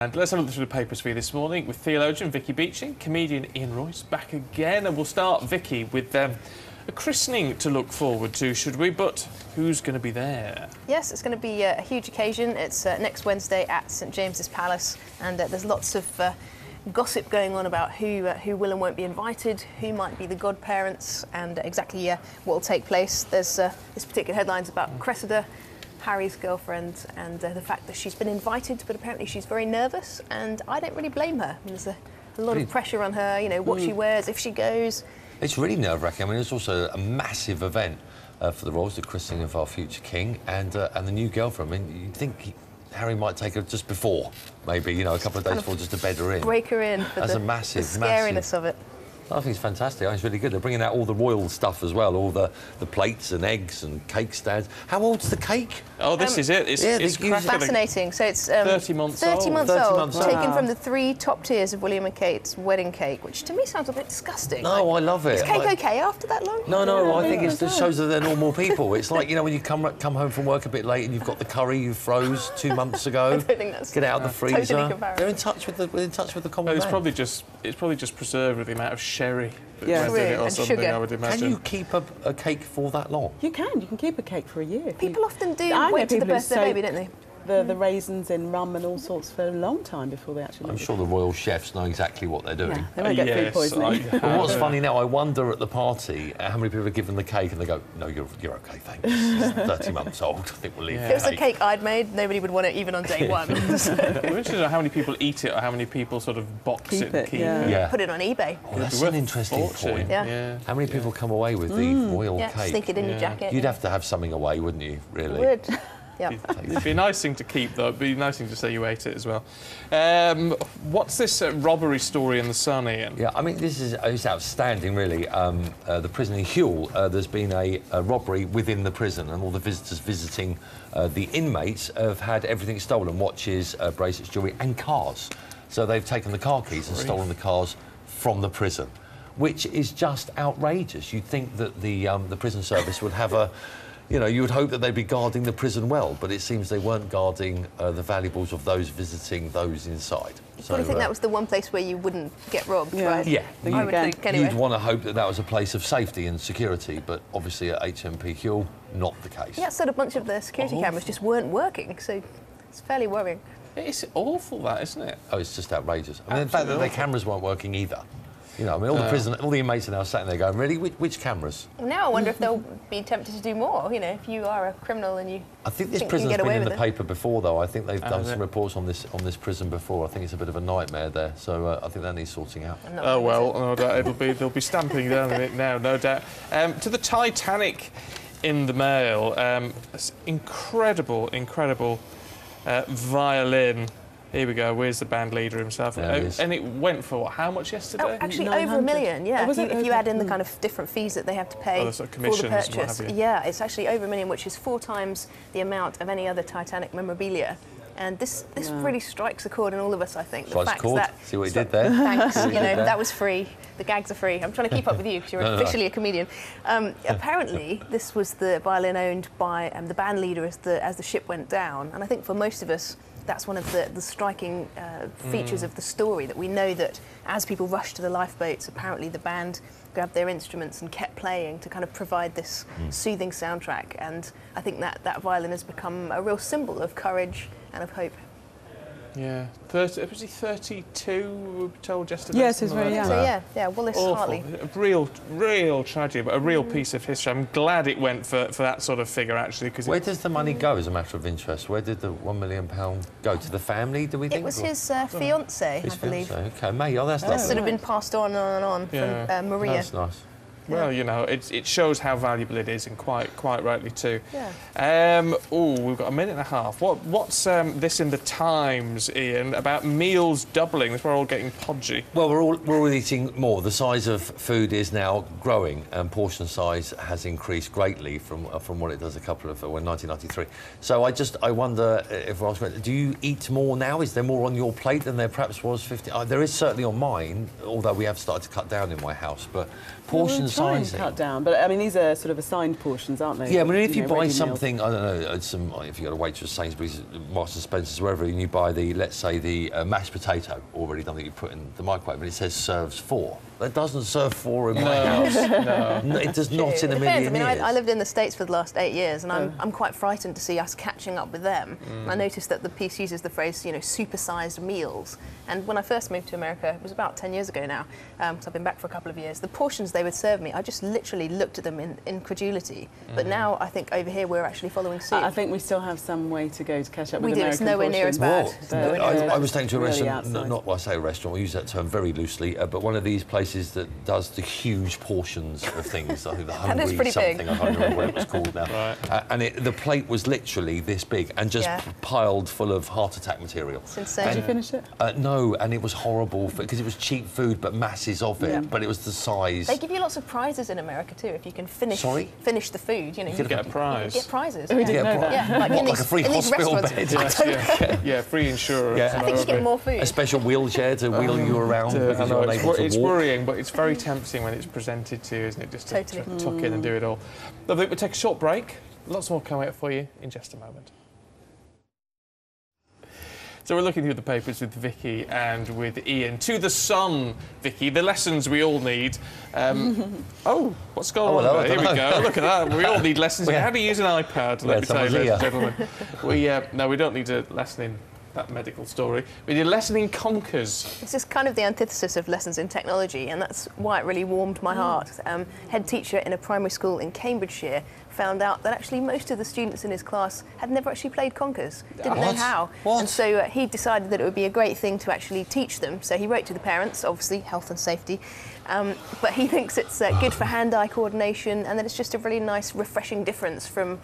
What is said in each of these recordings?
And let's have a look through the papers for you this morning with theologian Vicky Beeching, comedian Ian Royce back again, and we'll start, Vicky, with a christening to look forward to, should we? But who's going to be there? Yes, it's going to be a huge occasion. It's next Wednesday at St James's Palace, and there's lots of gossip going on about who will and won't be invited, who might be the godparents, and exactly what will take place. There's this particular headline's about Cressida, Harry's girlfriend, and the fact that she's been invited, but apparently she's very nervous, and I don't really blame her. There's a lot of pressure on her, you know, what she wears, if she goes. It's really nerve-wracking. I mean, it's also a massive event for the royals, the christening of our future king, and the new girlfriend. I mean, you'd think Harry might take her just before, maybe, you know, a couple of days before, just to bed her in. Break her in for That's the scariness of it. I think it's fantastic. I think it's really good. They're bringing out all the royal stuff as well, all the plates and eggs and cake stands. How old's the cake? Oh, this is it. It's fascinating. So it's 30 months old. 30 months old. Taken from the 3 top tiers of William and Kate's wedding cake, which to me sounds a bit disgusting. No, I love it. Is cake okay after that long? No, I think it just shows that they're normal people. It's like, you know, when you come home from work a bit late and you've got the curry you froze 2 months ago. I don't think that's get it out of the freezer. Totally they're in touch with the common man. It's probably just preserved with the amount of sherry. Yeah, and sugar. I would imagine. Can you keep a cake for that long? You can keep a cake for a year. People often do wait to the birthday baby, don't they? The raisins in rum and all sorts for a long time before they actually... I'm sure the royal chefs know exactly what they're doing. Yeah, they won't get food poisoning. But what's funny now, I wonder at the party how many people are given the cake and they go, no, you're okay, thanks. It's 30 months old, I think we'll leave If it was a cake I'd made, nobody would want it even on day one. We're interested in how many people eat it or how many people sort of box it and keep it. Put it on eBay. Oh, that's an interesting point. Yeah. How many people come away with the royal cake? Sneak it in your jacket. You'd have to have something away, wouldn't you, really? Would. Yeah. It'd be a nice thing to keep, though. It'd be a nice thing to say you ate it as well. What's this robbery story in the Sun, Ian? Yeah, I mean, this is it's outstanding, really. The prison in Hull, there's been a robbery within the prison, and all the visitors visiting the inmates have had everything stolen: watches, bracelets, jewellery, and cars. So they've taken the car keys and stolen the cars from the prison, which is just outrageous. You'd think that the prison service would have a... You know, you would hope that they'd be guarding the prison well, but it seems they weren't guarding the valuables of those visiting those inside. So I think that was the one place where you wouldn't get robbed, right? Yeah. I would think, anyway. You'd want to hope that that was a place of safety and security, but obviously at HMP Hull, not the case. Yeah, so a bunch of the security cameras just weren't working, so it's fairly worrying. It's awful, that, isn't it? Oh, it's just outrageous. I mean, the fact that their cameras weren't working either. You know, I mean, all the inmates are now sat there going, really, which cameras? Well, now I wonder if they'll be tempted to do more. You know, if you are a criminal and you. I think this prison's been in the paper before, though. I think they've done some reports on this prison before. I think it's a bit of a nightmare there, so I think that needs sorting out. Oh well, no doubt they'll be stamping down on it now, no doubt. To the Titanic in the Mail, incredible violin. Here we go, where's the band leader himself? And it went for, what, how much yesterday? Oh, actually, over $1 million, yeah. If you add in the kind of different fees that they have to pay sort of for the purchase. Yeah, it's actually over $1 million, which is 4 times the amount of any other Titanic memorabilia. And this really strikes a chord in all of us, I think. Strikes a chord. See what he did there? Thanks. You know, that was free. The gags are free. I'm trying to keep up with you because you're officially a comedian. Apparently, this was the violin owned by the band leader as the ship went down. And I think for most of us, that's one of the striking features of the story, that we know that as people rushed to the lifeboats, apparently the band grabbed their instruments and kept playing to kind of provide this soothing soundtrack. And I think that violin has become a real symbol of courage and of hope. Yeah. Was he 32, we were told yesterday? Yes, he's very young. So, yeah, Wallace Hartley. A real tragedy, but a real piece of history. I'm glad it went for that sort of figure, actually. Because where does the money go, as a matter of interest? Where did the £1 million go? To the family, do we think? It was his fiancée, I believe. Fiancée. OK, mate, that's nice. That's sort of been passed on and on from Maria. That's nice. Well, you know, it shows how valuable it is, and quite rightly too. Yeah. We've got a minute and a half. What's this in the Times, Ian, about meals doubling? We're all getting podgy. Well, we're all eating more. The size of food is now growing, and portion size has increased greatly from what it does in 1993. So I wonder if we're asking, do you eat more now? Is there more on your plate than there perhaps was 50? There is certainly on mine, although we have started to cut down in my house. But portion size try and sizing. cut down, but I mean these are sort of assigned portions, aren't they? Yeah, I mean, if you buy ready meals. something, I don't know, if you got a Waitrose, Sainsbury's, Marks and Spencer's, wherever, and you buy the, let's say, the mashed potato already done that you put in the microwave, and it says serves 4. That doesn't serve 4 in my house. No, it does not in a million years. I lived in the States for the last 8 years, and I'm quite frightened to see us catching up with them. And I noticed that the piece uses the phrase, you know, supersized meals. And when I first moved to America, it was about 10 years ago now, so I've been back for a couple of years, the portions they would serve me, I just literally looked at them in incredulity. But now I think over here we're actually following suit. I think we still have some way to go to catch up with We do, American it's nowhere near as bad. I was taken to a really restaurant, I say a restaurant, we use that term very loosely, but one of these places that does the huge portions of things. I think the Hungry pretty something, big. I can't remember what it was called now. Right. And the plate was literally this big and just piled full of heart attack material. It's insane. Did you finish it? No, and it was horrible because it was cheap food but masses of it, but it was the size. They give you lots of prizes in America too if you can finish the food. You know, You get a prize. You get prizes. We didn't know that. Yeah, like, What, like a free hospital bed? Yeah, free insurance. Yeah. I think you get more food. A special wheelchair to wheel you around because I know, you're unable to it's walk. worrying, but it's very tempting when it's presented to you, isn't it? Just to tuck in and do it all. Lovely, we'll take a short break. Lots more coming up for you in just a moment. So we're looking through the papers with Vicky and with Ian. To the sun, Vicky, the lessons we all need. Oh, what's going on there? Here we go. Look at that. We all need lessons. How to use an iPad, let me tell you, ladies and gentlemen. No, we don't need a lesson in that medical story. We need a lesson in conkers. This is kind of the antithesis of lessons in technology, and that's why it really warmed my heart. Head teacher in a primary school in Cambridgeshire found out that actually most of the students in his class had never actually played conkers, didn't know how. And so he decided that it would be a great thing to actually teach them. So he wrote to the parents, obviously health and safety, but he thinks it's good for hand-eye coordination, and that it's just a really nice, refreshing difference from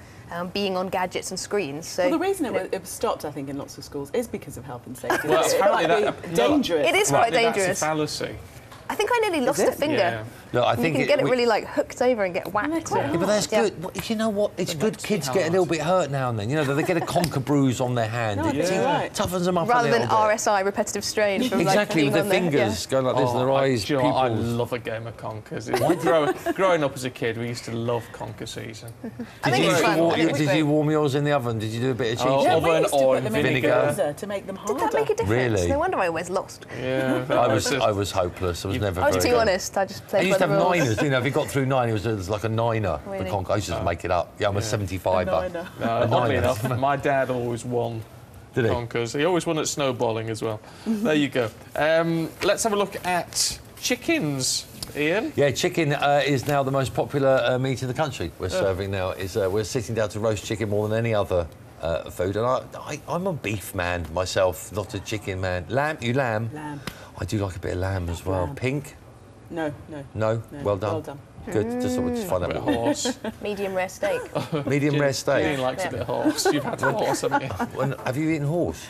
being on gadgets and screens. So Well, the reason it was stopped, I think, in lots of schools is because of health and safety. Well, apparently It might be dangerous. It is quite dangerous. That's a fallacy. I think I nearly lost a finger. Yeah. No, I You think can get it really like hooked over and get whacked. Yeah, but that's good. Well, you know what? It's good kids get a little bit hurt now and then. You know, they get a conker bruise on their hand. No, I think you're right. Toughens them up Rather a than little bit. RSI, repetitive strain. From, Exactly, like, with their fingers going like this in their eyes. Do you know what? I pupils. love a game of conkers. Growing up as a kid, we used to love conker season. Did you warm yours in the oven? Did you do a bit of cheese? Yeah, we oven used to or put them in vinegar. the freezer to make them harder. Did that make a difference? Really? No wonder I always lost. Yeah, I was hopeless. I was never I was very too good. honest. I just I played used by to the have rules. niners, you know, if you got through 9, it was like a niner. Really? The conker. I used to just make it up. Yeah, I'm a 75er. Niner. Oddly enough, my dad always won Did he? conkers. He always won at snowballing as well. There you go. Let's have a look at chickens, Ian. Yeah, chicken is now the most popular meat in the country. We're serving now. We're sitting down to roast chicken more than any other food. And I'm a beef man myself, not a chicken man. Lamb? You lamb? Lamb. I do like a bit of lamb as well. Lamb. Pink? No. No? Well done. Well done. Good. Just find A bit out. of horse. Medium rare steak. Medium rare Ian steak. likes a bit of horse. You've had horse, haven't you? Have you eaten horse?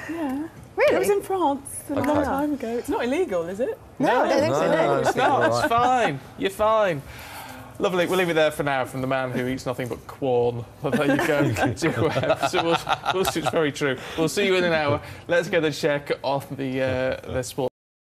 It Really? was in France a long Okay. time ago. It's not illegal, is it? No, I don't think so, no. It's not. It's fine. You're fine. Lovely. We'll leave it there for now from the man who eats nothing but corn. Well, there you go. So it's very true. We'll see you in an hour. Let's get a check on the sport.